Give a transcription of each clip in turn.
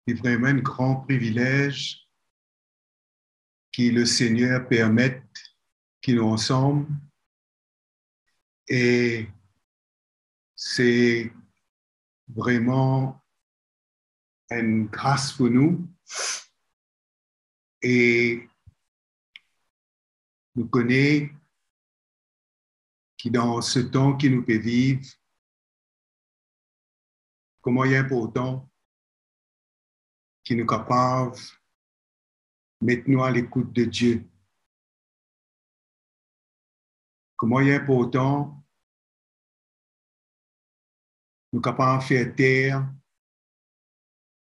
C'est vraiment un grand privilège que le Seigneur permette que nous ensemble. Et c'est vraiment une grâce pour nous. Et nous connaissons que dans ce temps que nous pouvons vivre, comment il est important que nous sommes capables de mettre nous à l'écoute de Dieu. Comment il est important nous sommes capables de faire taire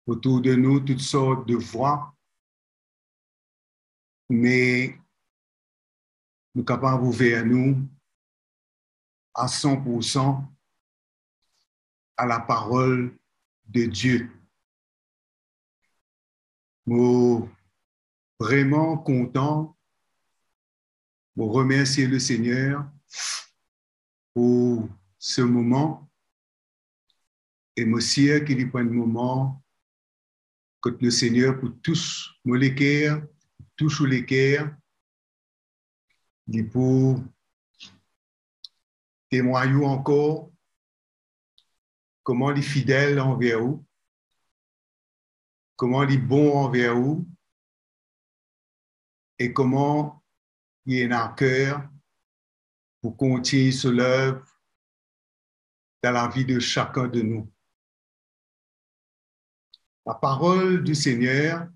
autour de nous toutes sortes de voix, mais nous sommes capables d'ouvrir nous à 100% à la parole de Dieu. Nous sommes vraiment contents de remercier le Seigneur pour ce moment et aussi qu'il prenne un moment que le Seigneur pour tous nos cœurs, tous les cœurs, pour témoigner encore comment il est fidèle envers vous, comment il est bon envers vous et comment il est dans le cœur pour continuer sur l'œuvre dans la vie de chacun de nous. La parole du Seigneur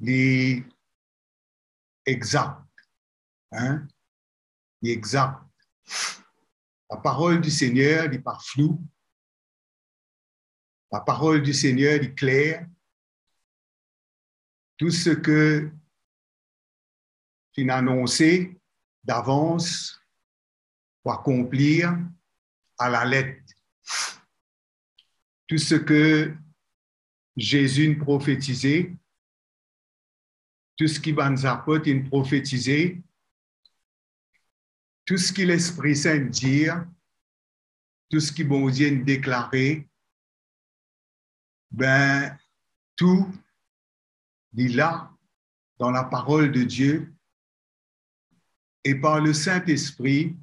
est exacte. Hein? Il est exact. La parole du Seigneur n'est pas floue. La parole du Seigneur est claire. Tout ce que tu as annoncé d'avance pour accomplir à la lettre. Tout ce que Jésus a prophétisé, tout ce qui va nous apporter une prophétisé, tout ce que l'Esprit Saint dit, tout ce qui bon Dieu a déclaré, ben, tout est là dans la parole de Dieu et par le Saint-Esprit,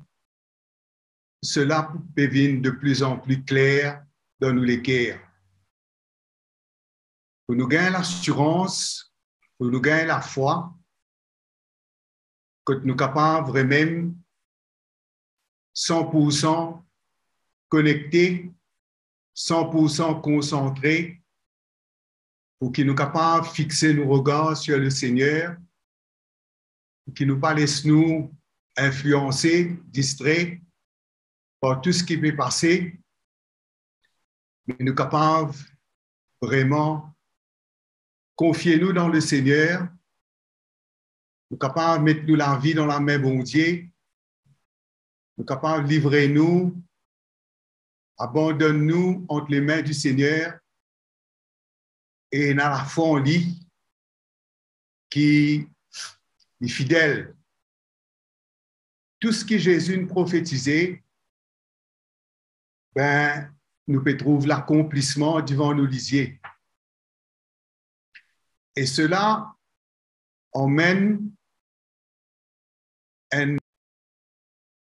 cela peut venir de plus en plus clair dans nos cœurs. Pour nous gagner l'assurance, pour nous gagner la foi, que nous sommes capables vraiment 100% connectés, 100% concentrés, pour que nous soyons capables de fixer nos regards sur le Seigneur, pour qu'il ne nous pas laisse nous influencer, distraits par tout ce qui peut passer, mais nous sommes capables vraiment confier nous dans le Seigneur, nous sommes capables de mettre nous la vie dans la main bon Dieu, nous sommes capables de livrer nous, abandonne-nous entre les mains du Seigneur et dans la foi en lui qui est fidèle. Tout ce que Jésus nous prophétisait, ben, nous pouvons trouver l'accomplissement devant nos lisiers. Et cela emmène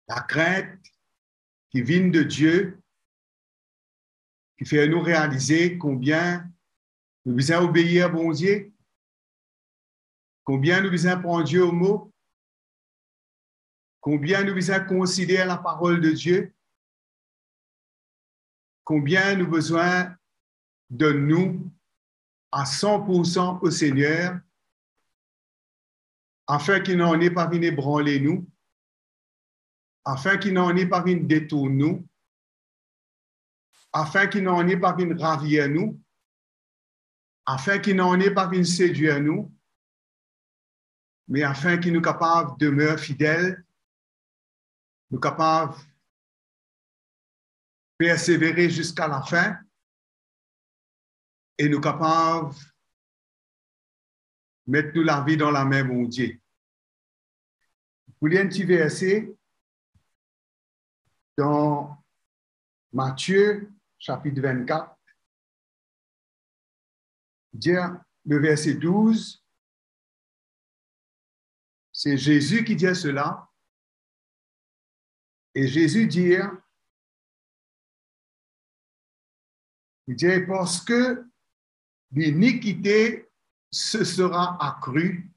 la crainte qui vient de Dieu, qui fait nous réaliser combien nous devons obéir à bon Dieu, combien nous devons prendre Dieu au mot, combien nous devons considérer la parole de Dieu, combien nous avons besoin de nous à 100% au Seigneur, afin qu'il n'en ait pas venu ébranler nous, afin qu'il n'en ait pas venu détourner nous, afin qu'il n'en ait pas venu ravir nous, afin qu'il n'en ait pas venu séduire nous, mais afin qu'il nous capable de demeurer fidèles, nous capables de persévérer jusqu'à la fin et nous capables de mettre nous la vie dans la main, mon Dieu. Vous voulez un petit verset dans Matthieu, chapitre 24. Dire le verset 12, c'est Jésus qui dit cela. Et Jésus dit, il dit, parce que l'iniquité se sera accrue,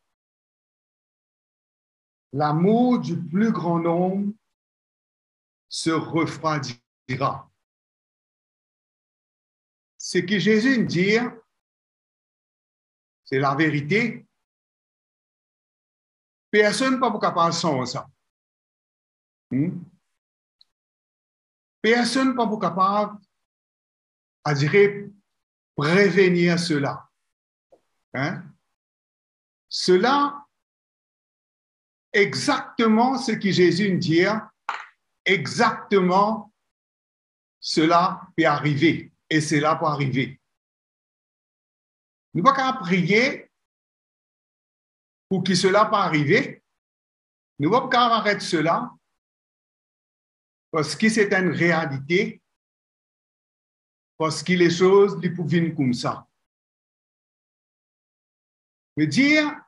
l'amour du plus grand nombre se refroidira. Ce que Jésus dit, c'est la vérité. Personne n'est pas capable de sans ça. Personne n'est pas capable à dire prévenir cela. Cela, exactement ce que Jésus dit, exactement cela peut arriver et cela peut arriver. Nous ne pouvons pas prier pour que cela puisse arriver. Nous ne pouvons pas arrêter cela parce que c'est une réalité, parce que les choses ne peuvent venir comme ça. Je veux dire,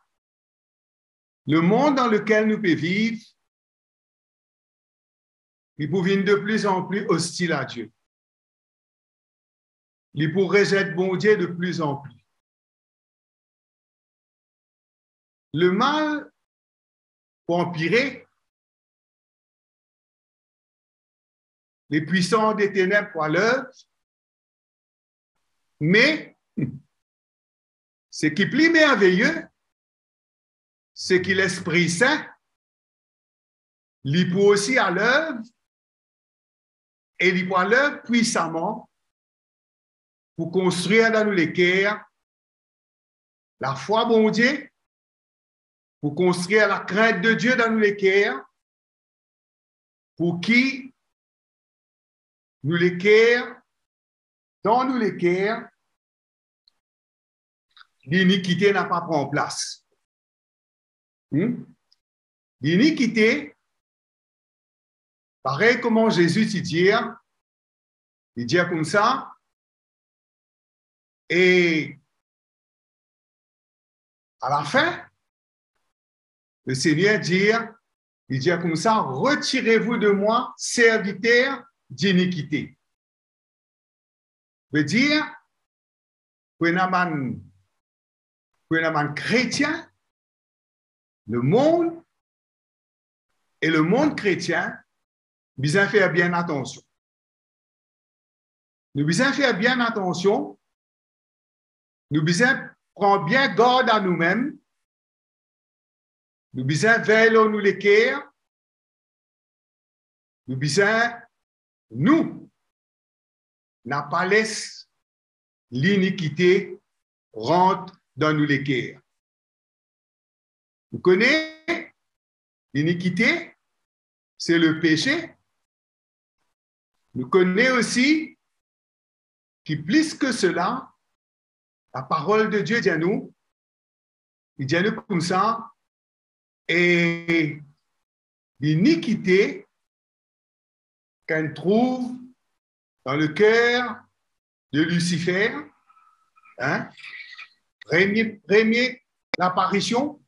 le monde dans lequel nous pouvons vivre, il peut venir de plus en plus hostile à Dieu. Il peut rejeter bon Dieu de plus en plus. Le mal peut empirer. Les puissants des ténèbres pour l'œuvre. Mais ce qui est plus merveilleux, c'est que l'Esprit Saint, il peut aussi à l'œuvre et il peut à l'œuvre puissamment pour construire dans nous les cœurs la foi, bon Dieu, pour construire la crainte de Dieu dans nous les cœurs, pour qui nous les cœurs, dans nous les cœurs, l'iniquité n'a pas pris place. L'iniquité, pareil comment Jésus dit, il dit comme ça, et à la fin, le Seigneur dit, il dit comme ça, retirez-vous de moi, serviteurs d'iniquité. Veut dire, pour un chrétien, le monde et le monde chrétien, nous devons faire bien attention. Nous devons faire bien attention. Nous devons prendre bien garde à nous-mêmes. Nous devons veiller nous les cœurs. Nous devons, nous, n'a pas laissé l'iniquité rentre dans nous les cœurs. Vous connaissez l'iniquité, c'est le péché. Nous connaissons aussi que plus que cela, la parole de Dieu dit à nous, il dit à nous comme ça, et l'iniquité qu'on trouve dans le cœur de Lucifer, premier l'apparition,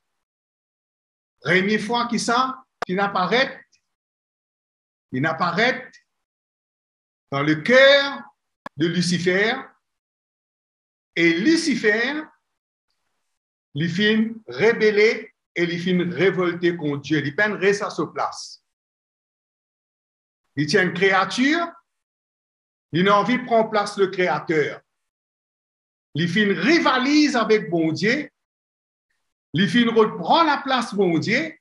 première fois qu'il apparaît dans le cœur de Lucifer, et Lucifer, il finit rébellé et il finit révolté contre Dieu. Il peine reste à sa place. Il tient une créature, il a envie de prendre place le Créateur. Il finit rivalise avec bon Dieu, il finit reprend la place bon Dieu,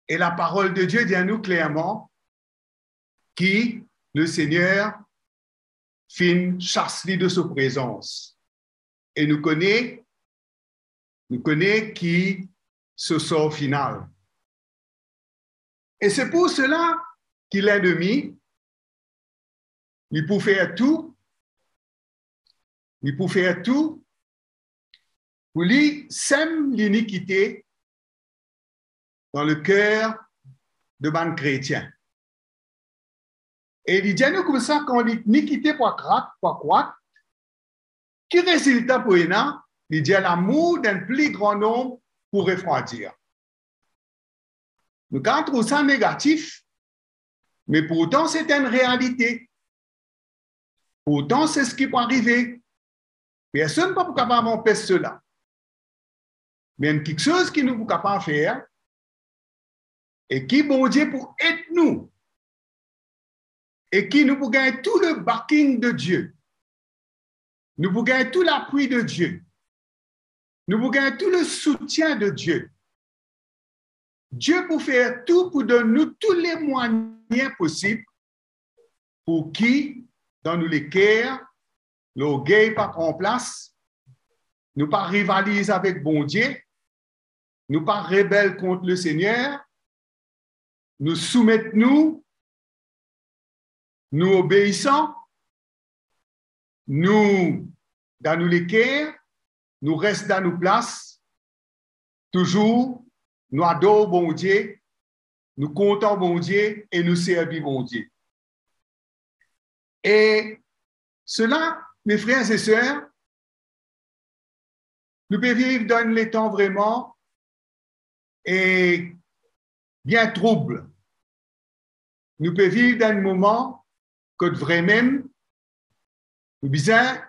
et la parole de Dieu dit à nous clairement qui le Seigneur fin chasse-lui de sa présence. Et nous connaissons qui ce sort final. Et c'est pour cela qu'il est l'ennemi, il peut faire tout, pour lui sème l'iniquité dans le cœur de ban chrétien. Et il dit nous comme ça, quand l'iniquité pour croître, Qui résultat pour nous? Il dit l'amour d'un plus grand nombre pour refroidir. Nous quand trouve ça négatif, mais pourtant c'est une réalité. Pourtant c'est ce qui peut arriver. Personne ne peut pas capable d'empêcher cela. Mais il y a quelque chose qui nous peut capable faire et qui bon Dieu pour aider nous et qui nous peut gagner tout le backing de Dieu. Nous pouvons gagner tout l'appui de Dieu. Nous pouvons gagner tout le soutien de Dieu. Dieu peut faire tout pour donner nous tous les moyens possibles pour qui, dans nous les cœurs, l'orgueil pas en place, nous pas rivaliser avec bon Dieu, nous pas rebelles contre le Seigneur, nous soumettons nous obéissons, nous, dans nous les cœurs, nous restons dans nos places, toujours, nous adorons bon Dieu, nous comptons bon Dieu et nous servons bon Dieu. Et cela, mes frères et sœurs, nous pouvons vivre dans les temps vraiment et bien troubles. Nous pouvons vivre dans un moment que vraiment, nous besoin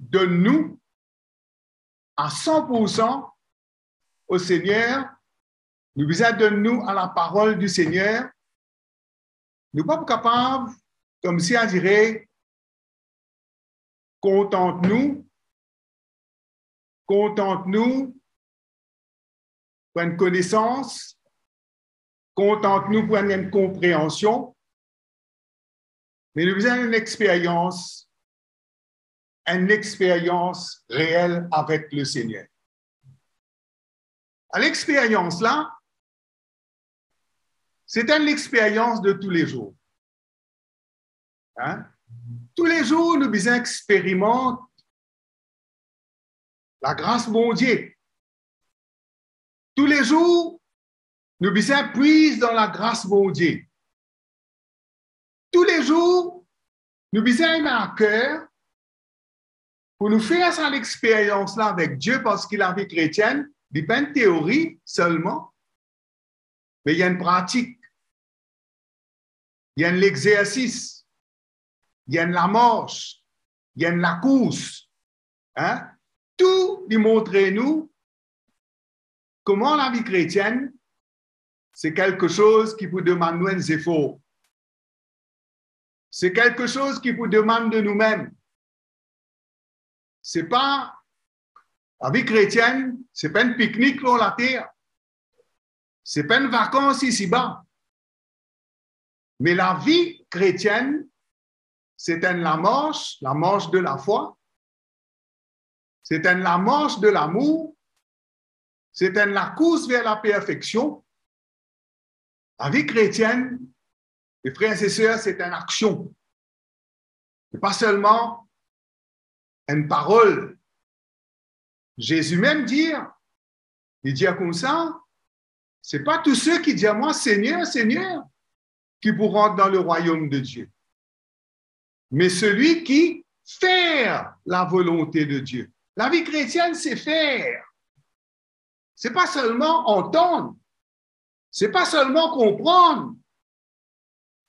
de nous à 100% au Seigneur, nous besoin de nous à la parole du Seigneur. Nous ne sommes pas capables, comme si on dirait, contente-nous pour une connaissance, contente-nous pour une compréhension, mais nous avons une expérience réelle avec le Seigneur. À l'expérience là, c'est une expérience de tous les jours. Hein? Tous les jours, nous devons expérimenter la grâce de mon Dieu. Tous les jours, nous devons puiser dans la grâce de mon Dieu. Tous les jours, nous devons avoir à cœur pour nous faire cette expérience-là avec Dieu parce que la vie chrétienne n'est pas une théorie seulement, mais il y a une pratique, il y a l'exercice, il y a la marche, il y a la course. Hein? Tout nous montre nous comment la vie chrétienne, c'est quelque chose qui vous demande des efforts. C'est quelque chose qui vous demande de nous-mêmes. C'est pas la vie chrétienne, c'est pas un pique-nique sur la terre. C'est pas une vacance ici-bas. Mais la vie chrétienne, c'est la marche de la foi. C'est la marche de l'amour. C'est la course vers la perfection. La vie chrétienne, mes frères et sœurs, c'est une action. Ce n'est pas seulement une parole. Jésus même dit comme ça, ce n'est pas tous ceux qui disent à moi, Seigneur, Seigneur, qui pourront rentrer dans le royaume de Dieu. Mais celui qui fait la volonté de Dieu. La vie chrétienne, c'est faire. Ce n'est pas seulement entendre. Ce n'est pas seulement comprendre.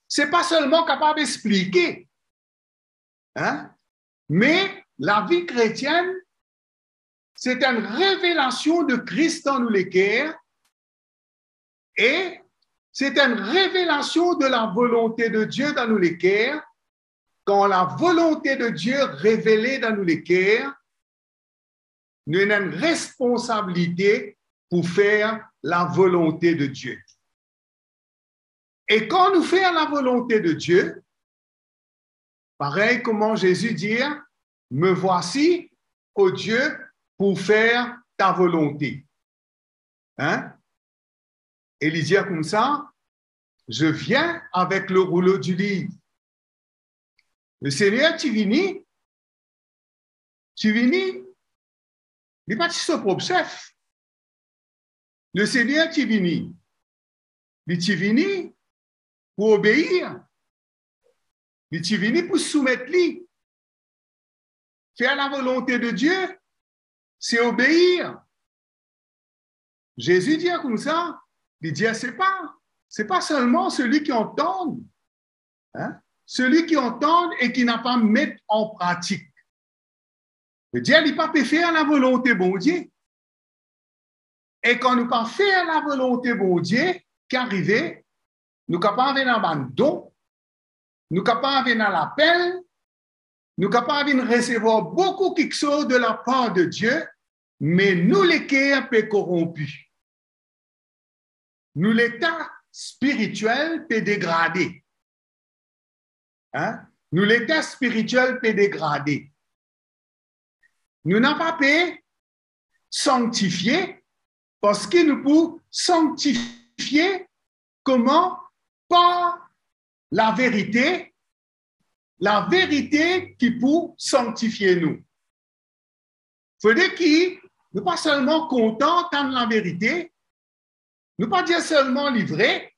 Ce n'est pas seulement capable d'expliquer. Hein? Mais la vie chrétienne, c'est une révélation de Christ dans nous les cœurs et c'est une révélation de la volonté de Dieu dans nous les cœurs. Quand la volonté de Dieu révélée dans nous les cœurs, nous avons une responsabilité pour faire la volonté de Dieu. Et quand nous faisons la volonté de Dieu, pareil comment Jésus dit, me voici, ô Dieu, pour faire ta volonté. Hein? Et il dit comme ça, je viens avec le rouleau du livre. Le Seigneur, tu viens, il n'est pas son propre chef. Le Seigneur, tu viens pour obéir. Tu viens pour soumettre lui. Faire la volonté de Dieu, c'est obéir. Jésus dit comme ça, il dit, c'est pas seulement celui qui entend, hein? Celui qui entend et qui n'a pas mis en pratique. Dieu n'a pas pu faire la volonté de bon Dieu. Et quand nous pas faire la volonté de bon Dieu, qui arrive, nous ne pouvons pas venir dans le don, nous ne pouvons pas venir dans l'appel, nous ne pouvons pas venir recevoir beaucoup quelque chose de la part de Dieu, mais nous, les cœurs, peut corrompus. Nous, l'état spirituel, peut dégrader. Hein? Nous, l'état spirituel, peut dégrader. Nous n'avons pas pu sanctifier parce que nous pouvons sanctifier comment? Par la vérité qui peut sanctifier nous. Il faut dire que nous ne pas seulement contents de la vérité, nous ne pas dire seulement livré,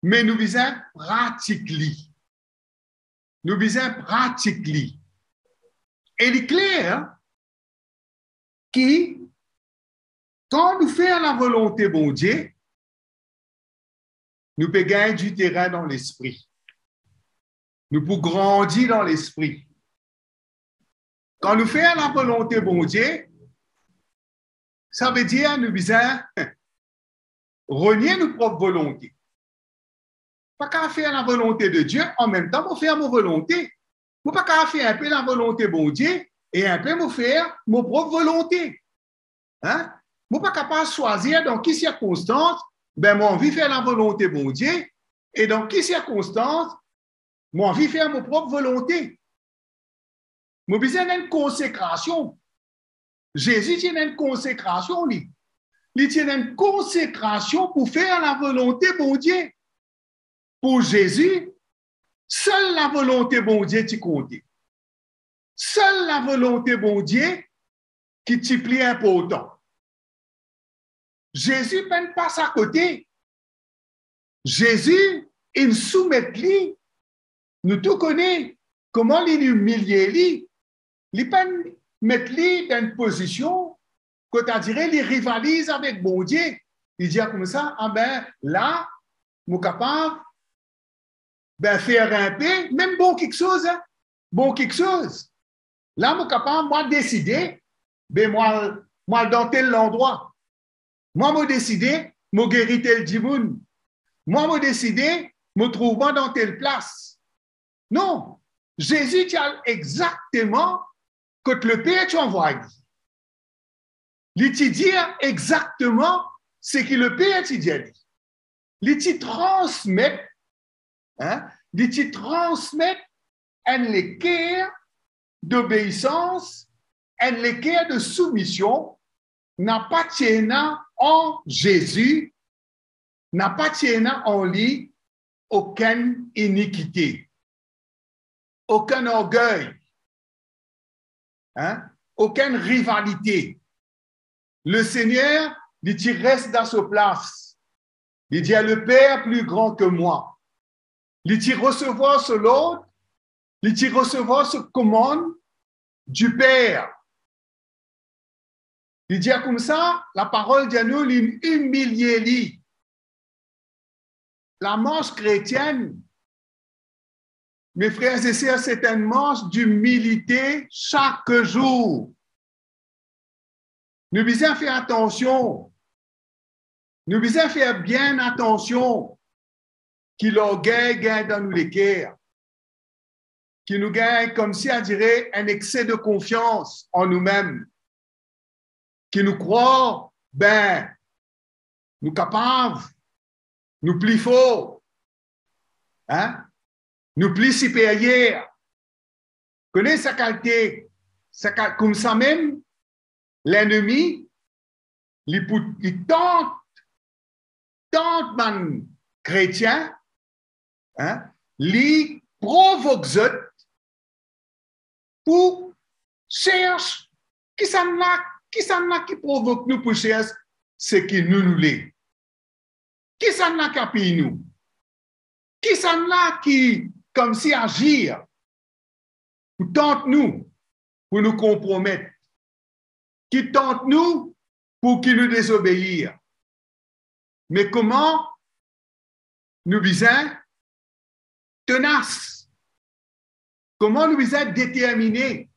mais nous visons pratiquer. Nous visons pratiquer. Et il est clair que quand nous faisons la volonté de bon Dieu, nous pouvons gagner du terrain dans l'esprit. Nous pouvons grandir dans l'esprit. Quand nous faisons la volonté de bon Dieu, ça veut dire nous visons renier nos propres volontés. Pas qu'à faire la volonté de Dieu, en même temps, pour faire ma volonté. Nous pas qu'à faire un peu la volonté de bon Dieu et un peu faire ma propre volonté. Hein? Nous pas capable de choisir dans quelles circonstances, ben, moi, envie de faire la volonté de bon Dieu et dans quelles circonstances, moi, envie de faire ma propre volonté. Moi, besoin d'une consécration. Jésus tient une consécration, lui. Il tient une consécration pour faire la volonté de bon Dieu. Pour Jésus, seule la volonté de bon Dieu t'y compte. Seule la volonté de bon Dieu qui t'y plie important. Jésus ne passe à côté. Jésus, il soumet lui. Nous tout connaissons comment il humilier lui. Il ne met lui dans une position que tu dirais, il rivalise avec bon Dieu. Il dit comme ça, ah ben là, je suis capable de faire un peu, même bon quelque chose, hein? Bon quelque chose. Là, je suis capable, moi, décider, ben moi, dans tel endroit. Moi, je décider, je guérir tel dimoun. Moi, je décider, je trouve dans telle place. Non, Jésus tient exactement que le Père t'envoie. Il te dit exactement ce que le Père te dit. Il te transmet, hein, il te transmet un équerre d'obéissance, un équerre de soumission, n'a pas tient en Jésus, n'a pas tient en lui aucune iniquité, aucun orgueil, hein, aucune rivalité. Le Seigneur, il reste dans sa place. Il dit à le Père plus grand que moi. Il dit recevoir ce l'autre, il dit recevoir ce commande du Père. Il dit comme ça, la parole de nous, il humilie. La marche chrétienne, mes frères et sœurs, c'est une marche d'humilité chaque jour. Nous devons faire attention. Nous devons faire bien attention que l'orgueil gagne dans nous les cœurs. Qui nous gagne, comme si on dirait, un excès de confiance en nous-mêmes. Qui nous croit, ben, nous capables, nous plus forts, hein? Nous plus supérieurs. Connaissez sa qualité, comme ça même, l'ennemi, il tente man chrétien, hein, il provoque pour chercher qui qui provoque nous pour chercher ce qui nous l'est. Qui ça qui appuie nous? Qui ça qui, comme si agir, pour tente nous, pour nous compromettre, qui tentent nous pour qu'ils nous désobéir. Mais comment nous visons tenaces? Comment nous visons déterminés?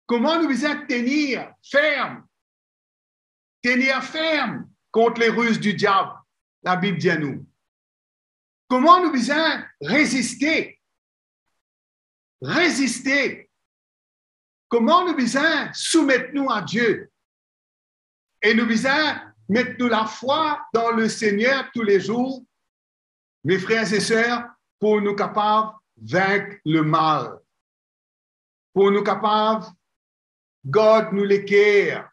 Comment nous visons tenir ferme contre les ruses du diable, la Bible dit à nous. Comment nous visons résister? Comment nous visons soumettre nous à Dieu? Et nous visons mettre nous la foi dans le Seigneur tous les jours, mes frères et sœurs, pour nous capables de vaincre le mal, pour nous capables God nous l'équerre,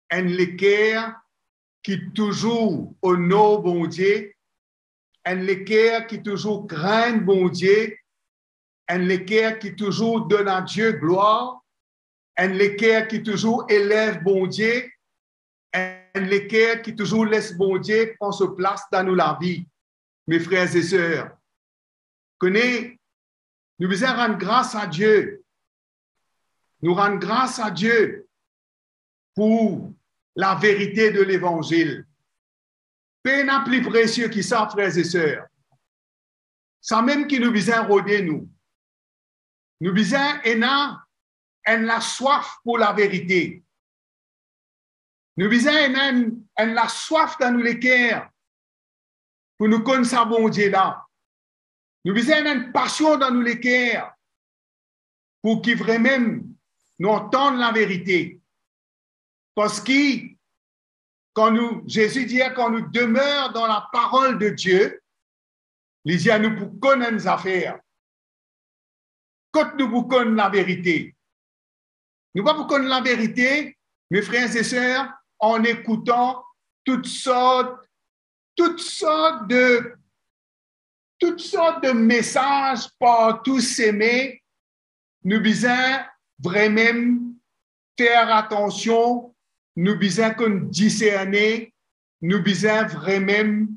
un l'équerre qui toujours honore bon Dieu, un l'équerre qui toujours craint bon Dieu, un l'équerre qui toujours donne à Dieu gloire, un l'équerre qui toujours élève bon Dieu, un l'équerre qui toujours laisse bon Dieu prendre sa place dans nous la vie. Mes frères et sœurs, nous devons rendre grâce à Dieu. Nous rendre grâce à Dieu pour la vérité de l'Évangile. Peu n'a plus précieux qui ça, frères et sœurs. Ça même qui nous vient rôder nous. Nous vient la soif pour la vérité. Nous vient la soif dans nous les cœurs pour nous connaître ça bon Dieu là. Nous vient une passion dans nous les cœurs pour qu'ils vraiment nous entendent la vérité. Parce que Jésus dit, quand nous demeurons dans la parole de Dieu, il dit à nous pour connaître nos affaires. Quand nous pour connaître la vérité. Nous pas pour connaître la vérité, mes frères et sœurs, en écoutant toutes sortes de messages par tous s'aimer. Nous devons vraiment faire attention. Nous devons discerner, nous devons vraiment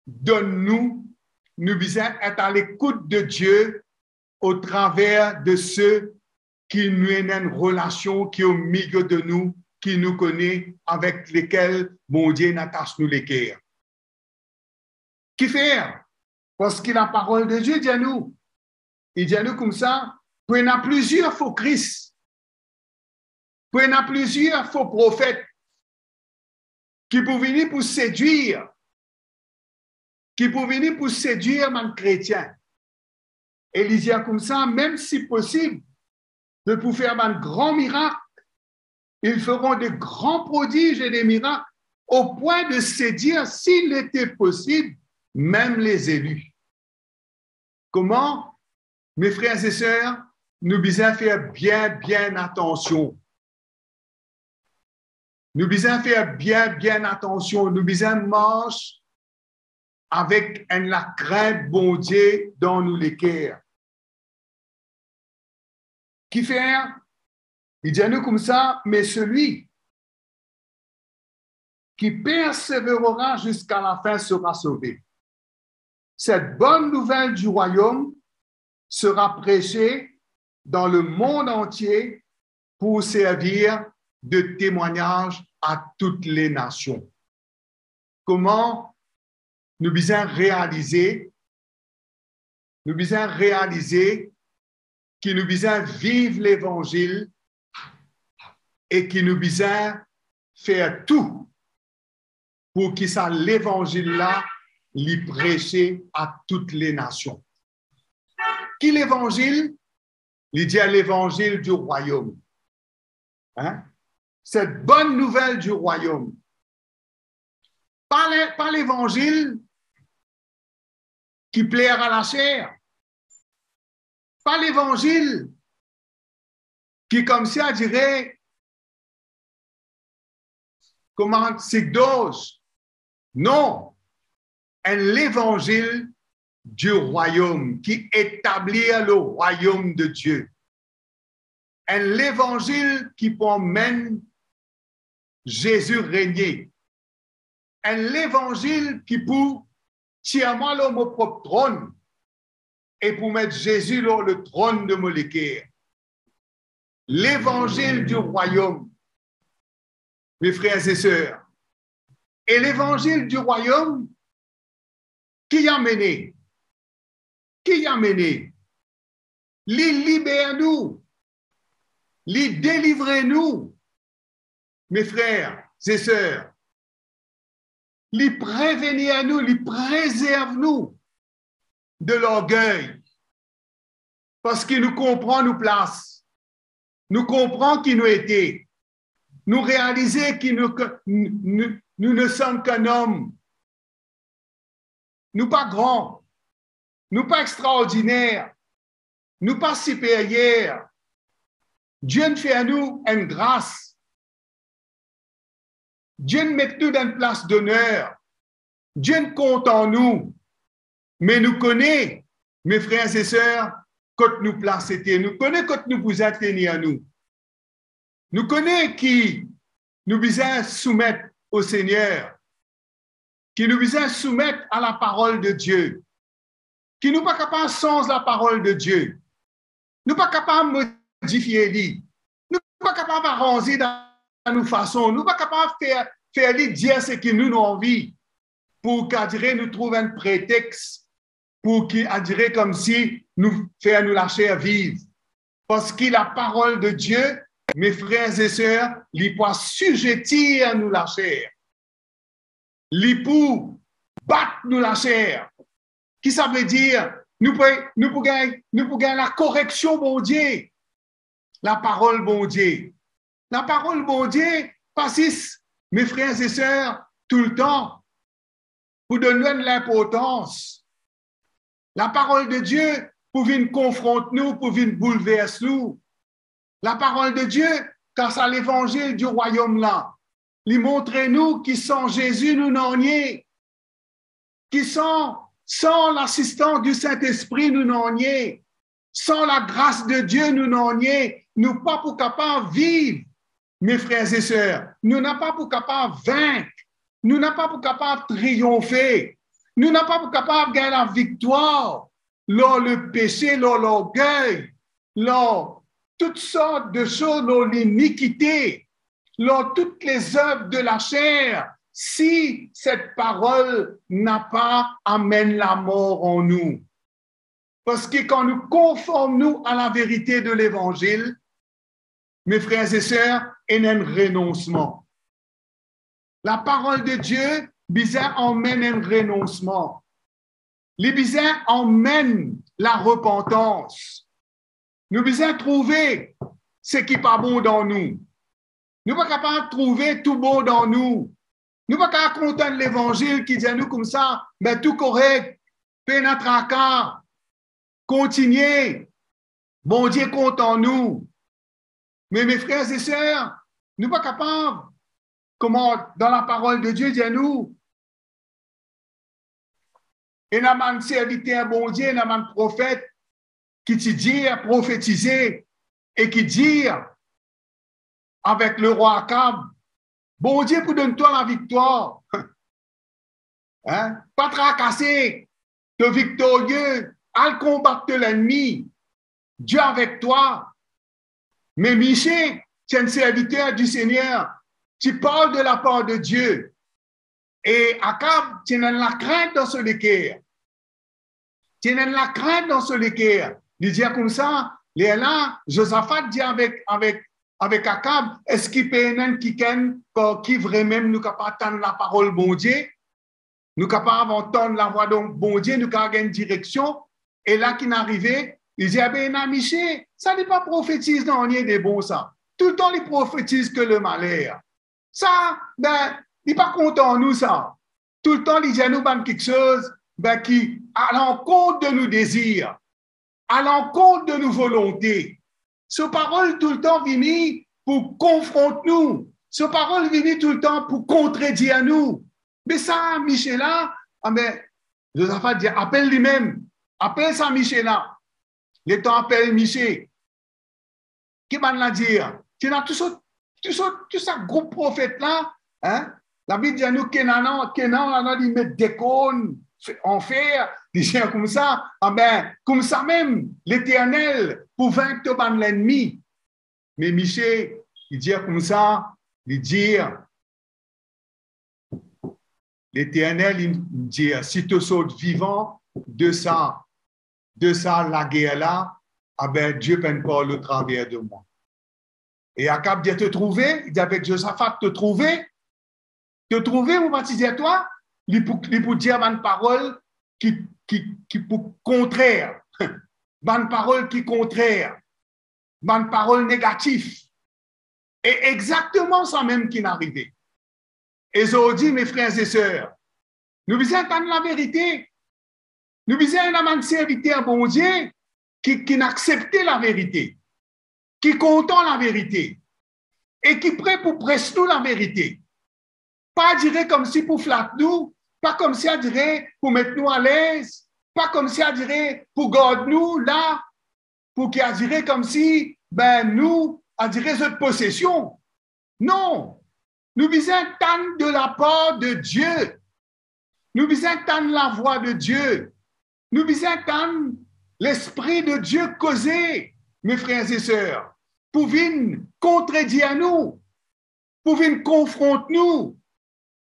donner-nous, nous devons être à l'écoute de Dieu au travers de ceux qui nous ont une relation qui est au milieu de nous, qui nous connaît, avec lesquels mon Dieu n'attache nous les cœurs. Qui faire? Parce que la parole de Dieu dit à nous, il dit à nous comme ça, qu'il y a plusieurs faux Christ. Il y a plusieurs faux prophètes qui peuvent venir pour séduire, mon chrétien. Et il dit comme ça, même si possible, de pour faire un grand miracle, ils feront de grands prodiges et des miracles au point de séduire, s'il était possible, même les élus. Comment, mes frères et sœurs, nous devons faire bien attention. Nous devons faire bien attention. Nous devons marcher avec la crainte bon Dieu dans nous les cœurs. Qui faire? Il dit à nous comme ça, mais celui qui persévérera jusqu'à la fin sera sauvé. Cette bonne nouvelle du royaume sera prêchée dans le monde entier pour servir de témoignage à toutes les nations. Comment nous devons réaliser que nous devons vivre l'Évangile et que nous devons faire tout pour que ça l'Évangile-là l'y prêcher à toutes les nations. Qui l'Évangile? Il dit à l'Évangile du royaume. Hein? Cette bonne nouvelle du royaume. Pas l'Évangile qui plaira à la chair. Pas l'Évangile qui, comme ça, dirait, comment c'est dose. Non, l'Évangile du royaume qui établit le royaume de Dieu. L'Évangile qui promène Jésus régner. L'Évangile qui pour tirer moi mon propre trône et pour mettre Jésus sur le trône de mon cœur. l'évangile du royaume, mes frères et sœurs. Et l'évangile du royaume, qui a mené? Qui a mené? Les libère-nous, les délivrez-nous, mes frères et sœurs. Les prévenir à nous, les préserve-nous de l'orgueil. Parce qu'il nous comprend, nous place. Nous comprend qui nous était. Nous réaliser que nous ne sommes qu'un homme. Nous pas grands. Nous pas extraordinaires. Nous pas supérieurs. Dieu nous fait à nous une grâce. Dieu nous met nous dans une place d'honneur. Dieu nous compte en nous. Mais nous connaît, mes frères et sœurs, quand nous place était. Nous connaît quand nous vous atteignez à nous. Nous connaît qui nous besoin soumettre au Seigneur, qui nous besoin soumettre à la parole de Dieu, qui nous pas capable sans la parole de Dieu. Nous pas capable de modifier lui. Nous pas capable d'arranger dans nos façons. Nous pas capable de faire lui dire ce que nous avons envie pour qu'à dire nous trouve un prétexte pour qu'à dire comme si nous faire nous lâcher à vivre. Parce que la parole de Dieu, mes frères et sœurs, il peut sujettir à nous la chair. Il peut battre nous la chair. Qui ça veut dire? Nous pouvons gagner la correction, bon Dieu. La parole, bon Dieu. La parole, bon Dieu, passe, mes frères et sœurs, tout le temps, pour donner de l'importance. La parole de Dieu, pour venir confronter nous, pour venir bouleverser nous. La parole de Dieu, car c'est l'évangile du royaume là. Il montre nous qui sont Jésus, nous n'en est. Qui sont sans l'assistance du Saint-Esprit, nous n'en est. Sans la grâce de Dieu, nous n'en est. Nous pas pour capable de vivre, mes frères et sœurs. Nous n'avons pas pour capable de vaincre. Nous n'avons pas pour capable de triompher. Nous n'avons pas pour capable de gagner la victoire. Lors le péché, lors l'orgueil, lors toutes sortes de choses, lors l'iniquité, lors toutes les œuvres de la chair, si cette parole n'a pas amène la mort en nous. Parce que quand nous conformons à la vérité de l'Évangile, mes frères et sœurs, il y a un renoncement. La parole de Dieu, bizarre, emmène un renoncement. Les bizarres emmènent la repentance. Nous devons trouver ce qui n'est pas bon dans nous. Nous ne sommes pas capables de trouver tout bon dans nous. Nous ne sommes pas capables de contenter l'Évangile qui dit à nous comme ça, mais tout correct, pénètre à cas, continuez, bon Dieu compte en nous. Mais mes frères et sœurs, nous ne sommes pas capables, comment dans la parole de Dieu dit à nous, et n'a pas serviteur bon Dieu, n'a pas prophète qui te dit à prophétiser et qui dit avec le roi Akab, bon Dieu pour donner toi la victoire. Hein? Pas tracasser, te victorieux, à combattre l'ennemi, Dieu avec toi. Mais Michel, tu es un serviteur du Seigneur, tu parles de la part de Dieu. Et Akab, tu as la crainte dans ce cœur. Tu as la crainte dans ce cœur. Il dit comme ça, il est là, Josaphat dit avec Akab, est-ce qu'il peut y qui vraiment nous capable d'entendre la parole bon Dieu, nous capable d'entendre la voix de bon Dieu, nous capable une direction, et là qu'il est arrivé, il dit, ah ben, Michel, ça n'est pas prophétise, non, il y a des bons ça. Tout le temps, il prophétise que le malheur. Ça, ben, il n'est pas content, nous, ça. Tout le temps, il dit à nous, ben, quelque chose, ben, qui, à l'encontre de nos désirs, à l'encontre de nos volontés. Ce parole tout le temps vient pour confronter nous. Ce parole vient tout le temps pour contredire à nous. Mais ça, Michel-là, ah ben, Josaphat dit, appelle lui-même. Appelle ça Michel-là. Les temps appelle Michel. Qui va la dire? Tu as tout ça groupe prophète-là, hein? La Bible dit à nous, Kenan, il met des cônes en fer, des chiens comme ça. Ah ben, comme ça même, l'Éternel, pour vaincre l'ennemi, Mais Michel, il dit comme ça, il dit, l'Éternel, il dit, si tu sautes vivant de ça, la guerre-là, ah ben Dieu peine pas le travers de moi. Et Akab dit te trouver, il dit avec Josaphat te trouver, vous baptisez à toi, il pour dire une parole qui pour contraire, une parole qui contraire, une parole négative. Et exactement ça même qui est arrivé. Et je dis, mes frères et sœurs, nous visons entendre la vérité. Nous visons un serviteur bon Dieu qui n'accepte la vérité, qui content la vérité et qui prêt pour presser nous la vérité. Pas dire comme si pour flatter nous, pas comme si à dire pour mettre nous à l'aise, pas comme si à dire pour garder nous là, pour qu'il a dire comme si nous à dire notre possession. Non, nous visons entendre de la part de Dieu. Nous visons entendre la voix de Dieu. Nous visons entendre l'Esprit de Dieu causer, mes frères et sœurs, pour venir contredire nous, pour venir confronter nous,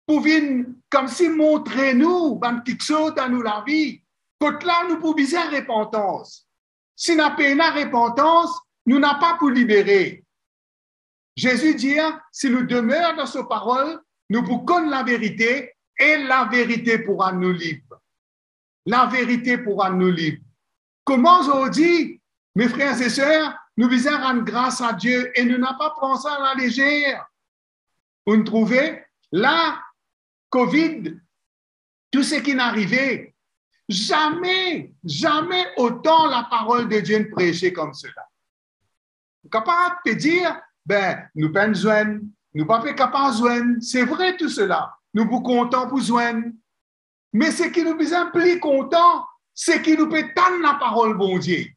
pour venir comme si montrer nous, quelque chose dans nous la vie. Quand là, nous pouvons besoin de repentance. Si nous n'avons pas de repentance, nous n'avons pas pour libérer. Jésus dit, si nous demeurons dans sa parole, nous pouvons connaître la vérité et la vérité pourra nous libérer. La vérité pourra nous libérer. Comment on dit, mes frères et sœurs, nous visons rendre grâce à Dieu et nous n'avons pas pris ça à la légère. Vous trouvez, là, Covid, tout ce qui est arrivé, jamais autant la parole de Dieu ne prêchait comme cela. Vous êtes capable de dire, nous pas besoin, nous pas capables de joindre. C'est vrai tout cela. Nous vous comptons pour joindre. Mais ce qui nous besoin plus content, c'est qui nous peut tendre la parole, bon Dieu.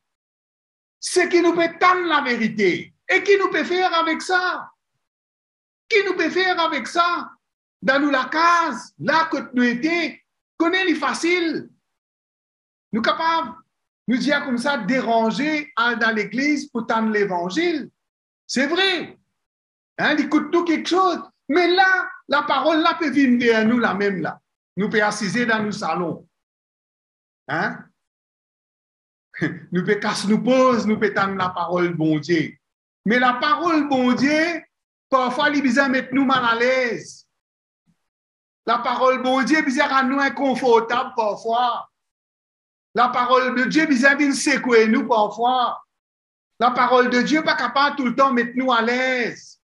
C'est qui nous peut tendre la vérité. Et qui nous peut faire avec ça? Qui nous peut faire avec ça? Dans nous la case, là que nous étions, connaît les faciles. Nous capables, nous dire comme ça, déranger dans l'église pour tendre l'évangile. C'est vrai. Hein, écoute-nous quelque chose. Mais là, la parole là peut venir vers nous la même là. Nous pouvons assiser dans nos salons. Hein? Nous pouvons casser nous pose, nous pouvons tendre la parole bon Dieu. Mais la parole bon Dieu, parfois, il besoin de mettre nous mal à l'aise. La parole bon Dieu, besoin de rendre nous inconfortables parfois. La parole de Dieu, besoin de secouer nous parfois. La parole de Dieu, pas capable tout le temps de mettre nous à l'aise.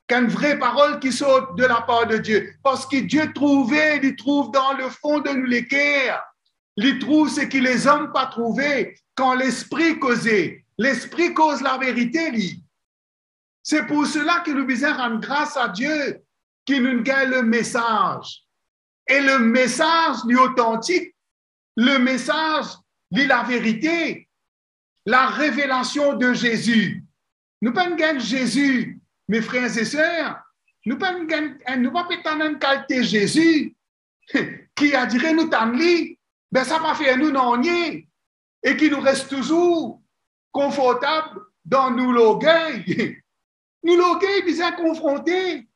Qu'une vraie parole qui saute de la part de Dieu. Parce que Dieu trouvait, il trouve dans le fond de nous les cœurs. Il trouve ce que les hommes pas trouvé quand l'esprit causait. L'esprit cause la vérité, lui. C'est pour cela que nous devons rendre grâce à Dieu qui nous gagne le message. Et le message, lui authentique, le message, lui la vérité, la révélation de Jésus. Nous ne pouvons pas gagner Jésus, mes frères et sœurs. Nous ne pouvons pas péter une qualité Jésus qui a dit nous t'en lit, ben ça va faire nous non et qui nous reste toujours confortable dans nous l'orgueil. Nous l'orgueil bien confronté.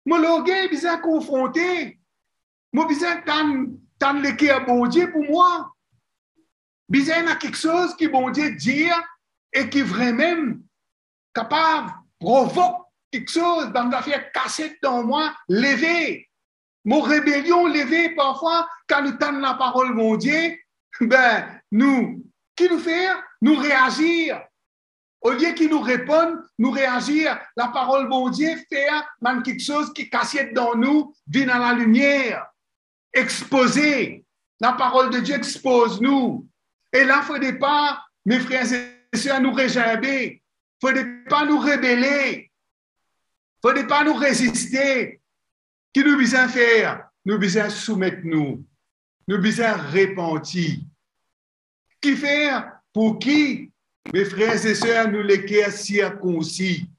Moi l'orgueil bien confronté. Moi bien tant le cœur bon Dieu pour moi. Bien il y a quelque chose qui bon Dieu dit et qui vraiment capable provoque quelque chose dans la faire casser dans moi, lever. Mon rébellion levée parfois, quand nous tendons la parole, mon Dieu, nous, qui nous fait? Nous réagir. Au lieu qu'ils nous répondent, nous réagir. La parole, mon Dieu, fait même quelque chose qui cassette dans nous, vient à la lumière, exposer. La parole de Dieu expose nous. Et là, il ne faudrait pas, mes frères et sœurs, nous régerber. Il ne faudrait pas nous rebeller. Il ne faudrait pas nous résister. Qui nous besoin faire? Nous besoin soumettre nous. Nous besoin repentir. Qui faire? Pour qui? Mes frères et sœurs, nous les cœurs circoncis.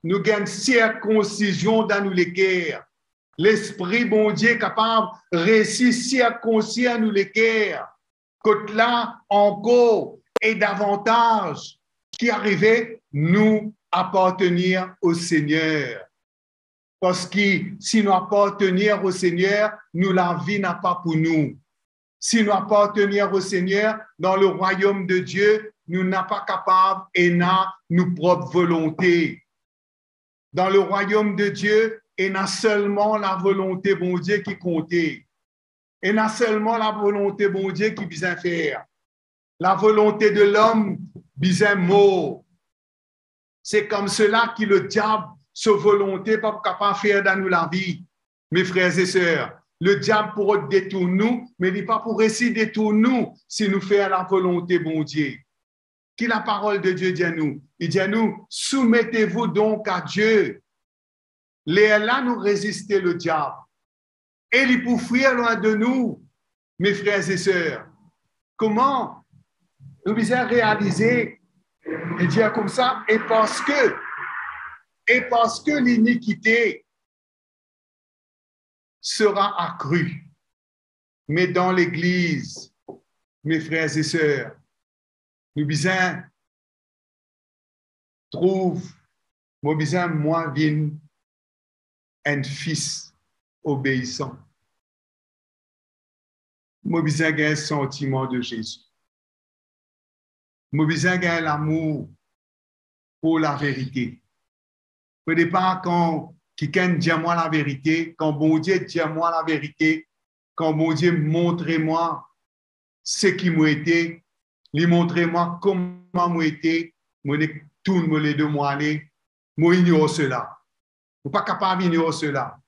Nous gagnons circoncision dans nous les cœurs. L'Esprit, bon Dieu, capable de réussir circoncis à nous les cœurs. Que là, encore et davantage, qui arrivait, nous appartenir au Seigneur. Parce que si nous appartenir au Seigneur, nous, la vie n'a pas pour nous. Si nous appartenir au Seigneur, dans le royaume de Dieu, nous n'sommes pas capables et n'a nos propres volontés. Dans le royaume de Dieu, il n'y a seulement la volonté bon Dieu qui compte. Il n'y a seulement la volonté bon Dieu qui vient faire. La volonté de l'homme vient mort. C'est comme cela que le diable, sa volonté, pas capable de faire dans nous la vie. Mes frères et sœurs, le diable pourra détourner nous, mais il n'est pas pour essayer de détourner nous si nous faisons la volonté bon Dieu. Qui la parole de Dieu dit à nous? Il dit à nous, soumettez-vous donc à Dieu. Là, nous résister le diable. Et il pour fuir loin de nous, mes frères et sœurs. Comment nous devons réaliser et dire comme ça, et parce que l'iniquité sera accrue. Mais dans l'Église, mes frères et sœurs, nous besoin moi vin un fils obéissant. Nous besoin un sentiment de Jésus. Nous besoin l'amour pour la vérité. Au départ, quand quelqu'un dit à moi la vérité, quand bon Dieu dit à moi la vérité, quand bon Dieu montre-moi ce qui m'a été, lui montre-moi comment m'a été, moi tout me les deux moi aller, moi ignore cela. Je ne suis pas capable d'ignorer cela.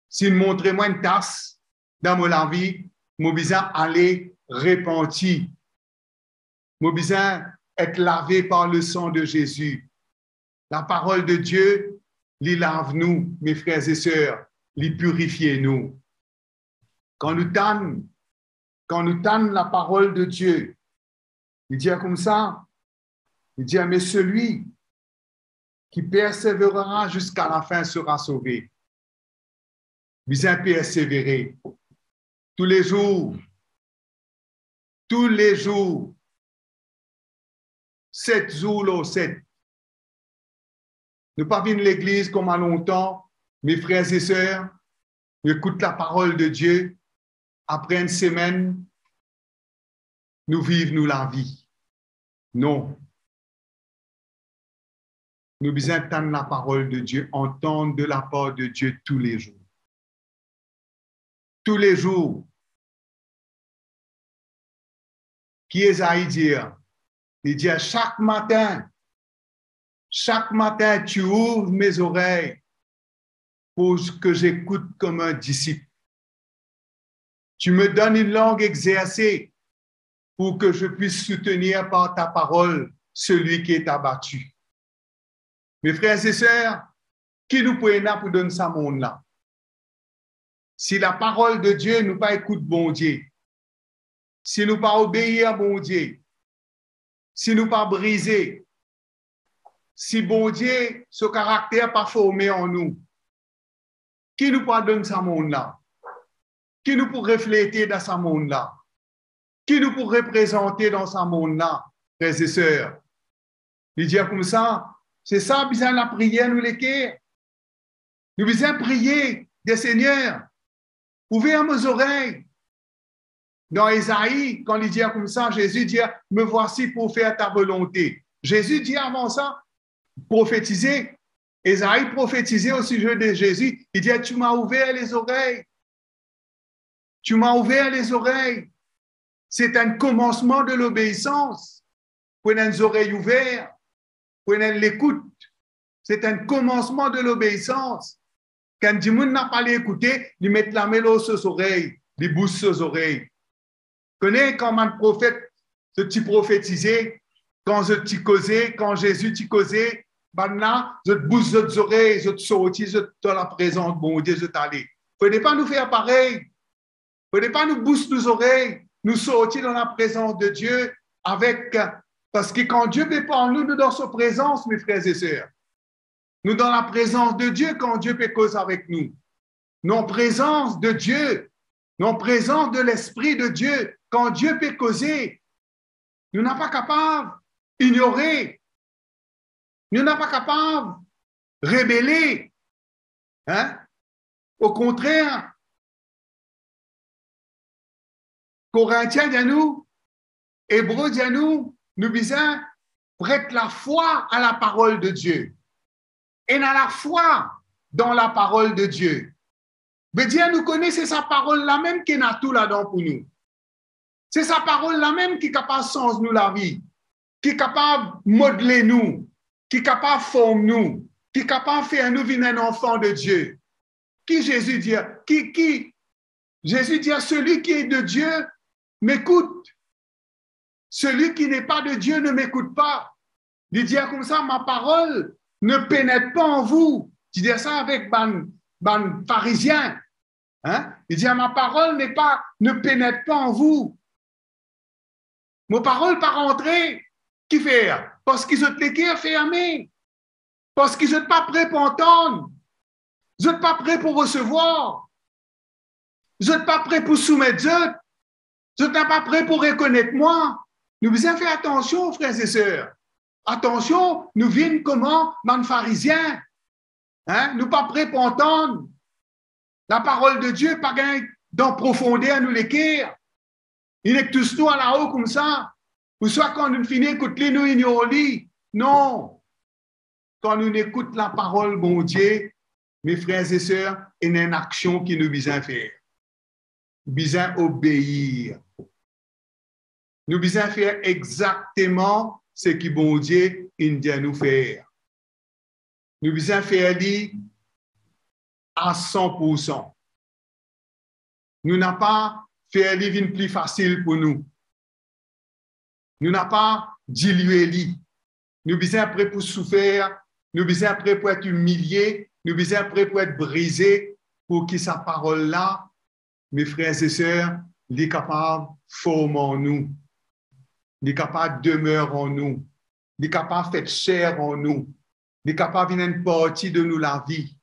S'il montre-moi une tasse dans ma vie, je besoin aller repentir. Je besoin être lavé par le sang de Jésus. La parole de Dieu, il lave nous, mes frères et sœurs, il purifie nous. Quand nous tannons la parole de Dieu, il dit comme ça, il dit, mais celui qui persévérera jusqu'à la fin sera sauvé. Besoin persévérer tous les jours, 7 jours au 7. Ne pas venir à l'église comme à longtemps, mes frères et sœurs, écoute la parole de Dieu. Après une semaine, nous vivons la vie. Non. Nous besoin entendre la parole de Dieu, entendre de la part de Dieu tous les jours. Tous les jours. Qui est Isaïe dire? Il dit chaque matin, tu ouvres mes oreilles pour que j'écoute comme un disciple. Tu me donnes une langue exercée pour que je puisse soutenir par ta parole celui qui est abattu. Mes frères et sœurs, qui nous peut aider pour donner ça monde-là? Si la parole de Dieu nous pas écoute bon Dieu, si nous pas obéir à bon Dieu, si nous pas briser, si bon Dieu, ce caractère pas formé en nous, qui nous peut donner ça monde-là? Qui nous peut refléter dans ce monde-là? Qui nous peut représenter dans ce monde-là, frères et sœurs? Il dit comme ça, c'est ça, besoin de la prière, nous l'équerre. Nous besoin prier des seigneurs. Ouvrez mes oreilles. Dans Isaïe, quand il dit comme ça, Jésus dit, me voici pour faire ta volonté. Jésus dit avant ça, prophétiser. Isaïe prophétisait au sujet de Jésus. Il dit, tu m'as ouvert les oreilles. Tu m'as ouvert les oreilles. C'est un commencement de l'obéissance. Prenez les oreilles ouvertes. Prenez l'écoute. C'est un commencement de l'obéissance. Quand du monde n'a pas l'écouter, il met la mélo sur ses oreilles, il bouge ses oreilles. Connais quand un prophète te prophétisait, quand je t'y causais, quand Jésus t'y causait, maintenant, je te bouge les oreilles, je te sortis, je te dans la présence, bon Dieu, je t'allais. Il ne faut pas nous faire pareil. Il ne faut pas nous bouger nos oreilles, nous sortir dans la présence de Dieu avec, parce que quand Dieu peut pas en nous, nous dans sa présence, mes frères et sœurs. Nous dans la présence de Dieu quand Dieu peut causer avec nous. Nous en présence de Dieu, nous en présence de l'Esprit de Dieu, quand Dieu peut causer, nous n'sommes pas capables d'ignorer. Nous n'sommes pas capables de rébeller. Hein? Au contraire, Corinthiens dit à nous, Hébreux dit à nous, nous disons, prête la foi à la parole de Dieu. Et dans la foi dans la parole de Dieu. Mais Dieu nous connaît, c'est sa parole là même qui a tout là-dedans pour nous. C'est sa parole là même qui est capable de changer nous la vie, qui est capable de modeler nous, qui est capable de former nous, qui est capable de faire nous venir un enfant de Dieu. Qui Jésus dit? Jésus dit à celui qui est de Dieu, m'écoute. Celui qui n'est pas de Dieu ne m'écoute pas. Il dit comme ça, ma parole ne pénètre pas en vous. Il dit ça avec ban pharisien. Hein? Il dit, ma parole ne pénètre pas en vous. Ma parole pas rentrer. Qui fait? Parce qu'ils ont les fermés. Parce qu'ils sont pas prêts pour entendre. Ils sont pas prêts pour recevoir. Ils sont pas prêts pour soumettre eux. Ils sont pas prêts pour reconnaître moi. Nous devons faire attention, frères et sœurs. Attention, nous venons comment? Man pharisien. Hein? Nous pas prêts pour entendre. La parole de Dieu, pas dans profondeur, nous l'écrire. Il est tous nous à la haut comme ça. Ou soit quand nous finissons, écoute-les, nous ignorons-les. Non. Quand nous écoutons la parole, bon Dieu, mes frères et sœurs, il y a une action qui nous besoin faire. Nous besoin obéir. Nous besoin faire exactement ce que bon Dieu dit à nous faire. Nous besoin faire à 100%. Nous n'avons pas fait les vignes plus facile pour nous. Nous n'avons pas dilué les. Nous sommes prêts pour souffrir. Nous sommes prêts pour être humiliés. Nous sommes prêts pour être brisés pour que sa parole-là, mes frères et sœurs, est capable de former en nous. Il est capable de demeurer en nous. Il est capable de faire chair en nous. Il est capable de venir une partie de nous la vie.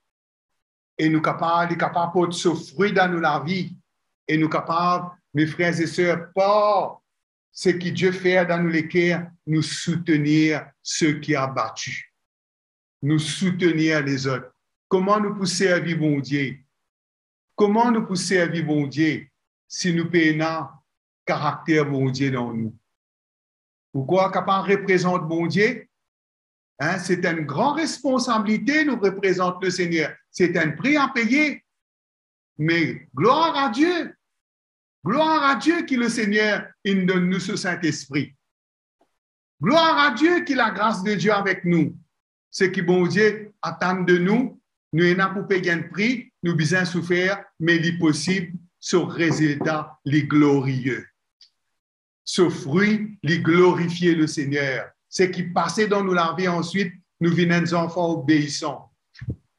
Et nous capables, il est capable de porter ce fruit dans nous la vie. Et nous capables, mes frères et sœurs, par ce que Dieu fait dans nous les cœurs, nous soutenir ceux qui ont battu. Nous soutenir les autres. Comment nous pouvons servir bon Dieu? Comment nous pouvons servir bon Dieu si nous payons caractère bon Dieu dans nous? Pourquoi capable représente bon Dieu? Hein, c'est une grande responsabilité, nous représente le Seigneur. C'est un prix à payer. Mais gloire à Dieu. Gloire à Dieu qui le Seigneur, il donne nous ce Saint-Esprit. Gloire à Dieu qui la grâce de Dieu avec nous. Ce qui bon Dieu attend de nous, nous n'avons pas payer un prix, nous besoin souffrir, mais il est possible, ce résultat, les glorieux. Ce fruit, les glorifier le Seigneur. Ce qui passait dans nous la vie ensuite, nous venons des enfants obéissants.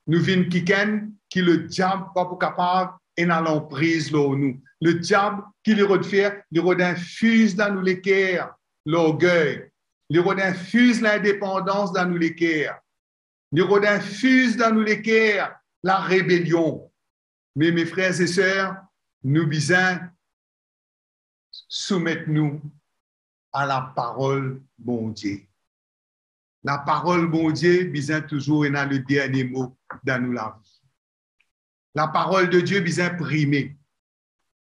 Nous venons quelqu'un qui le diable pas capable et n'a l'emprise là nous. Le diable qui le refait, il infuse dans nous les cœurs l'orgueil. Il infuse l'indépendance dans nous les cœurs. Il infuse dans nous les cœurs la rébellion. Mais mes frères et sœurs, nous besoin soumettre-nous à la parole bon Dieu. La parole bon Dieu besoin toujours et dans le dernier mot dans nous la vie. La parole de Dieu besoin primer.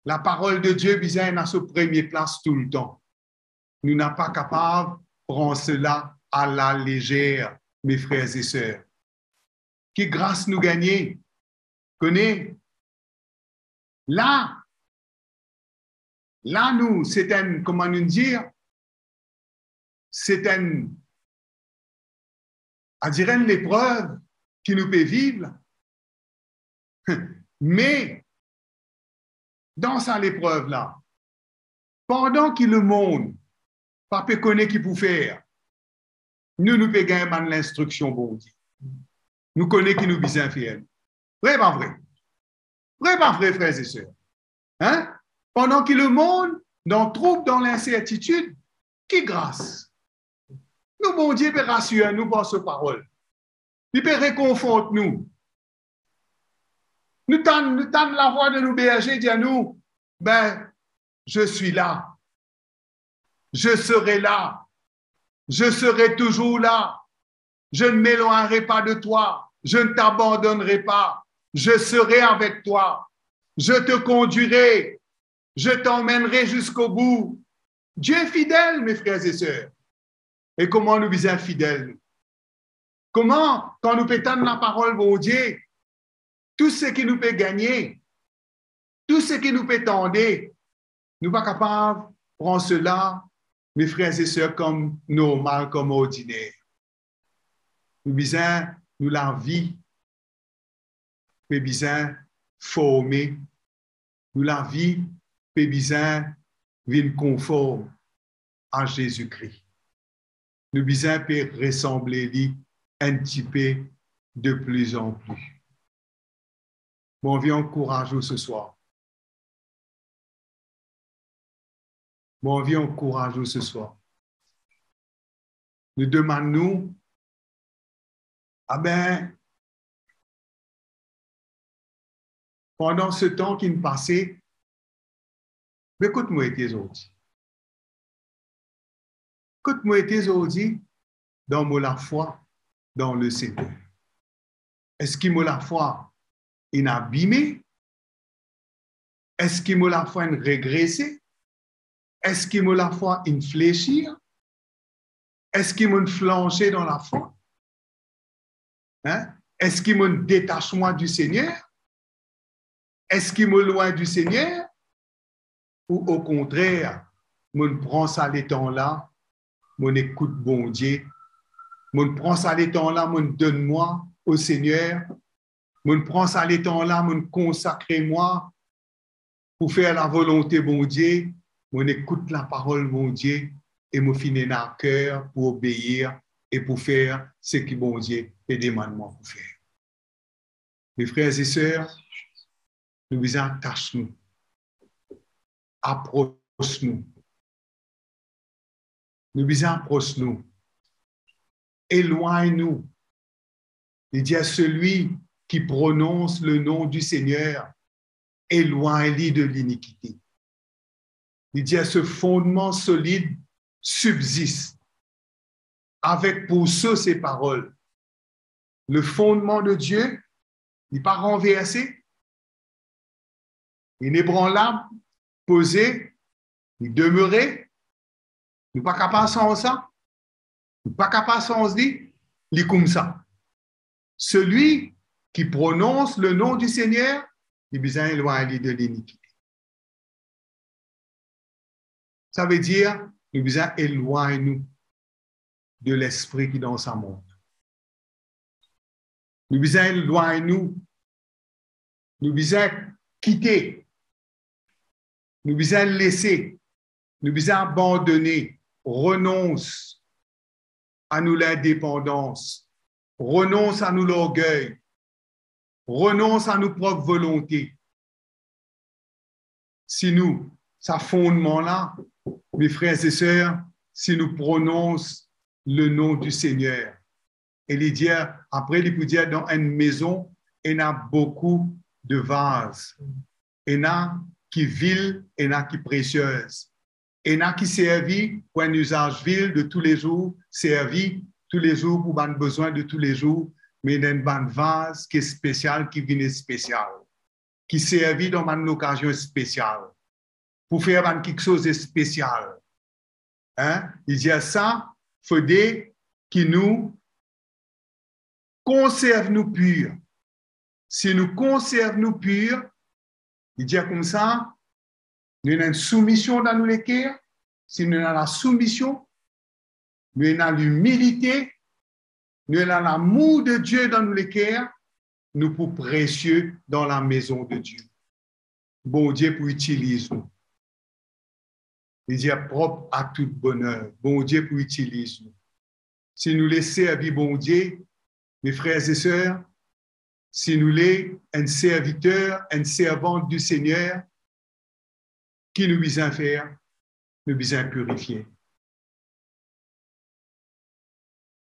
La parole de Dieu besoin dans ce premier place tout le temps. Nous n'sommes pas capables de prendre cela à la légère, mes frères et sœurs. Qui grâce nous gagner? Connais? Là, nous, c'est un, comment nous dire? C'est un, on dirait une épreuve qui nous peut vivre. Mais, dans cette épreuve-là, pendant que le monde pas peut connaître qui peut faire, nous pouvons gagner l'instruction bon Dieu. Nous connaissons qui nous besoin faire. Vrai, pas vrai? Vrai, pas vrai, frères et sœurs? Hein? Pendant que le monde, dans trouble, dans l'incertitude, qui grâce? Nous, bon Dieu, peut rassurer nous par sa parole. Il peut réconforter nous. Nous tendons la voix de nos bergers, dit à nous, ben, je suis là. Je serai là. Je serai toujours là. Je ne m'éloignerai pas de toi. Je ne t'abandonnerai pas. Je serai avec toi. Je te conduirai. Je t'emmènerai jusqu'au bout. Dieu est fidèle, mes frères et sœurs. Et comment nous sommes fidèles? Comment, quand nous pétons la parole de Dieu, tout ce qui nous peut gagner, tout ce qui nous peut tendre, nous ne sommes pas capables de prendre cela, mes frères et sœurs, comme normal, comme ordinaire. Nous besoin, nous la vie, nous besoin former, nous la vie, nous besoin venir conforme à Jésus-Christ. Nous besoin de ressembler lui un petit peu de plus en plus. Bon, viens encourager ce soir. Bon, viens encourager ce soir. Nous demandons, ah ben, pendant ce temps qui nous passait, écoute-moi tes autres. Écoute-moi tes autres dans la foi, dans le Seigneur. Est-ce qu'il m'a la foi inabîmée? Est-ce qu'il m'a la foi régressée? Est-ce qu'il m'a la foi fléchir? Est-ce qu'il m'a flanché dans la foi? Hein? Est-ce qu'il m'a détachement du Seigneur? Est-ce qu'il m'a loin du Seigneur? Ou au contraire, je prends ça les temps-là, je écoute bon Dieu, je prends ça les temps-là, je donne-moi au Seigneur, je prends ça les temps-là, je consacre-moi pour faire la volonté bon Dieu, je écoute la parole bon Dieu et je finis dans le cœur pour obéir et pour faire ce que bon Dieu et demande moi pour faire. Mes frères et sœurs, nous vous attachons, approche-nous. Nous vous approche-nous. Éloigne-nous. Il dit à celui qui prononce le nom du Seigneur, éloigne-lui de l'iniquité. Il dit à ce fondement solide subsiste avec pour ceux ces paroles. Le fondement de Dieu n'est pas renversé, il n'est ébranlable, posé, il demeurait. Nous ne sommes pas capables sans ça. Nous ne sommes pas capables sans dire, il est comme ça. Celui qui prononce le nom du Seigneur, il besoin éloigner de l'iniquité. Ça veut dire, nous besoin éloigner de l'esprit qui est dans sa monde. Nous besoin éloigner nous besoin quitter, nous besoin laisser, nous besoin abandonner, renonce à nous l'indépendance, renonce à nous l'orgueil, renonce à nos propres volontés. Si nous, ça fondement-là, mes frères et sœurs, si nous prononçons le nom du Seigneur, et il dit, après, il peut dire, dans une maison, il y a beaucoup de vases. Il y a qui vil, il y a qui précieuses. Il y a qui servi pour un usage vil de tous les jours, servi tous les jours pour un besoin de tous les jours, mais il y a une vase qui est spéciale, qui vient spécial, qui servi dans une occasion spéciale, pour faire quelque chose de spécial. Hein? Il dit ça, il faut dire qui nous conserve nous purs. Si nous conserve nous purs, il dit comme ça, nous avons une soumission dans nos cœurs. Si nous avons la soumission, nous avons l'humilité, nous avons l'amour de Dieu dans nos cœurs, nous sommes précieux dans la maison de Dieu. Bon Dieu pour utiliser nous. Il dit propre à tout bonheur. Bon Dieu pour utiliser nous. Si nous laissons servir bon Dieu, mes frères et sœurs, si nous sommes un serviteur, une servante du Seigneur, qui nous besoin faire? Nous besoin purifier.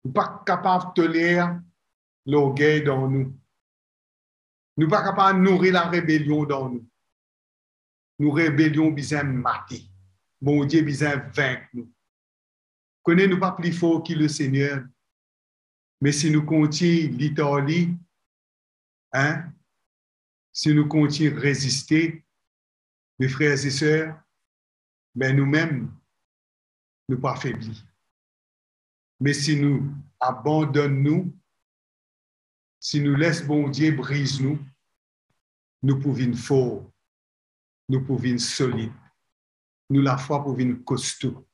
Nous ne sommes pas capables de tolérer l'orgueil dans nous. Nous ne sommes pas capables de nourrir la rébellion dans nous. Nous rébellions besoin mater. Bon Dieu besoin vaincre nous. Connaissez-nous pas plus fort que le Seigneur. Mais si nous continuons l'Italie, hein, si nous continuons résister, mes frères et sœurs, ben nous-mêmes, nous pas faiblis. Mais si nous abandonnons-nous, si nous laissons bon Dieu brise-nous, nous pouvons fort, nous pouvons solides, nous la foi pouvons costaud.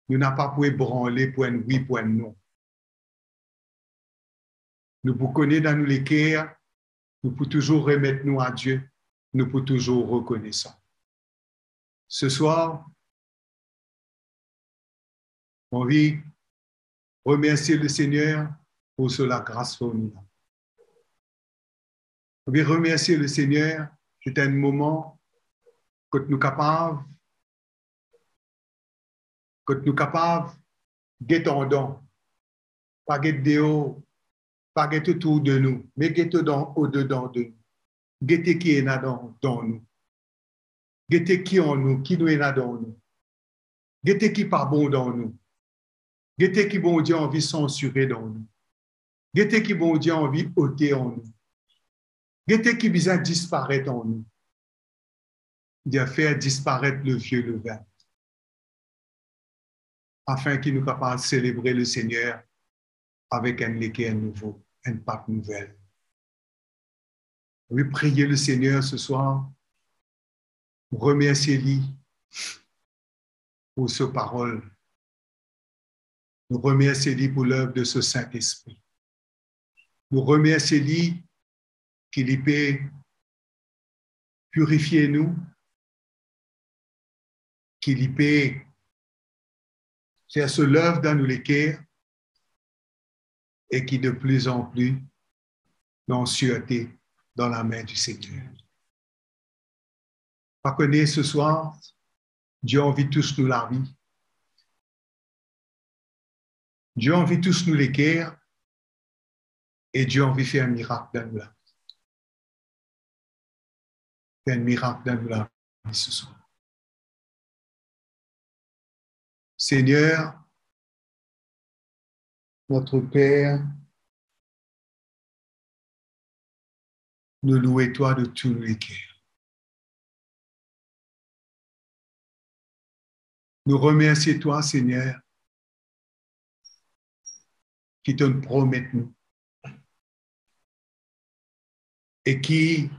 Nous n'avons pas pour ébranler pour un oui, pour un non. Nous pouvons connaître dans nous les cœurs, nous pouvons toujours remettre nous à Dieu, nous pouvons toujours reconnaissant. Ce soir, on vit remercier le Seigneur pour cela grâce pour nous. On vit remercier le Seigneur, c'est un moment que nous sommes capables d'étendre, pas de pas guetter autour de nous, mais guetter au-dedans de nous. Guetter qui est là dans nous. Guetter qui en nous, qui nous est là dans nous. Guetter qui pas bon dans nous. Guetter qui bon Dieu a envie de censurer dans nous. Guetter qui bon Dieu a envie d'ôter en nous. Guetter qui besoin disparaître en nous. De faire disparaître le vieux levain. Afin qu'il nous capable de célébrer le Seigneur avec un équerre nouveau, un pape nouvelle. Oui, prier le Seigneur ce soir, remercier-lui pour ce parole. Nous remercier-lui pour l'œuvre de ce Saint-Esprit. Nous remercier-lui qu'il peut purifier nous, qu'il peut faire ce l'œuvre dans nous les cœurs et qui de plus en plus dans sûreté dans la main du Seigneur. Pas connaître ce soir, Dieu a envie tous nous la vie. Dieu a envie tous nous les cœurs et Dieu a envie de faire un miracle dans nous là. Faire un miracle dans nous là ce soir. Seigneur, notre Père, nous louons toi de tous les cœurs. Nous remercions toi, Seigneur, qui te promet nous et qui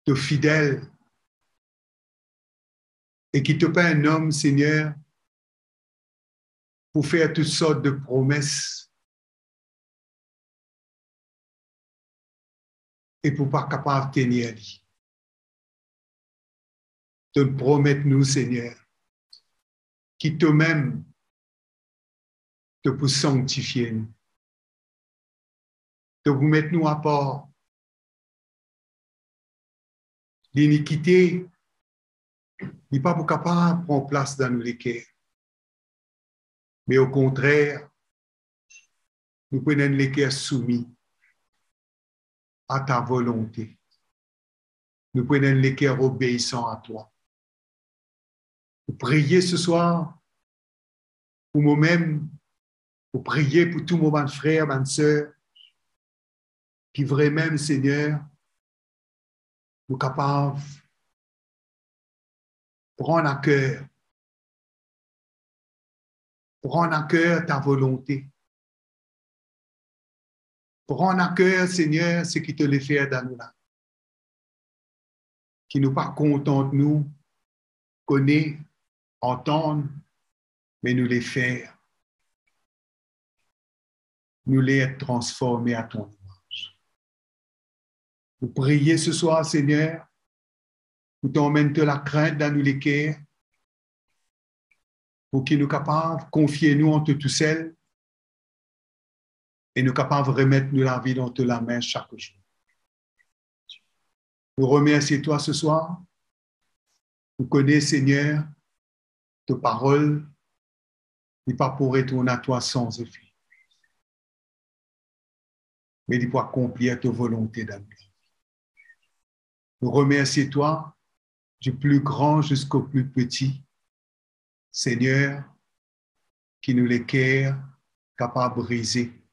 te fidèle et qui te pas un homme, Seigneur, pour faire toutes sortes de promesses et pour pas capable de tenir. Te promettre nous, Seigneur, qui toi-même te pour sanctifier nous, te vous mettre nous à part l'iniquité n'est pas pour capable de prendre place dans nos cœurs. Mais au contraire, nous prenons les cœurs soumis à ta volonté. Nous prenons les cœurs obéissants à toi. Nous prions ce soir pour moi-même, pour prier pour tous mes frères, mes sœurs, qui vraiment, Seigneur, nous capables de prendre à cœur ta volonté. Prends à cœur, Seigneur, ce qui te le fait dans nous là. Qui nous pas contente, nous, connaître, entendre, mais nous les faire. Nous les être transformés à ton image. Nous prions ce soir, Seigneur, pour t'emmènes la crainte dans nous les cœurs, pour qu'il nous capable de confier nous entre tous seuls et nous capables de remettre nous la vie dans la main chaque jour. Nous remercions toi ce soir. Nous connaissons, Seigneur, tes paroles n'est pas pour retourner à toi sans effet, mais il pour accomplir ta volonté dans nous. Nous remercions toi du plus grand jusqu'au plus petit, Seigneur, qui nous les cœurs capables de briser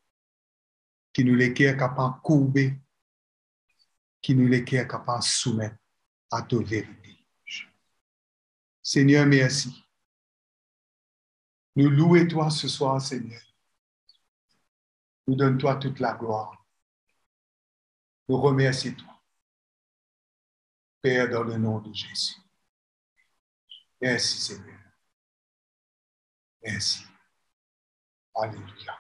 qui nous les est capable de courber, qui nous les est capable de soumettre à ta vérité. Seigneur, merci. Nous louons toi ce soir, Seigneur. Nous donnons toi toute la gloire. Nous remercions toi, Père, dans le nom de Jésus. Merci, Seigneur. Merci. Alléluia.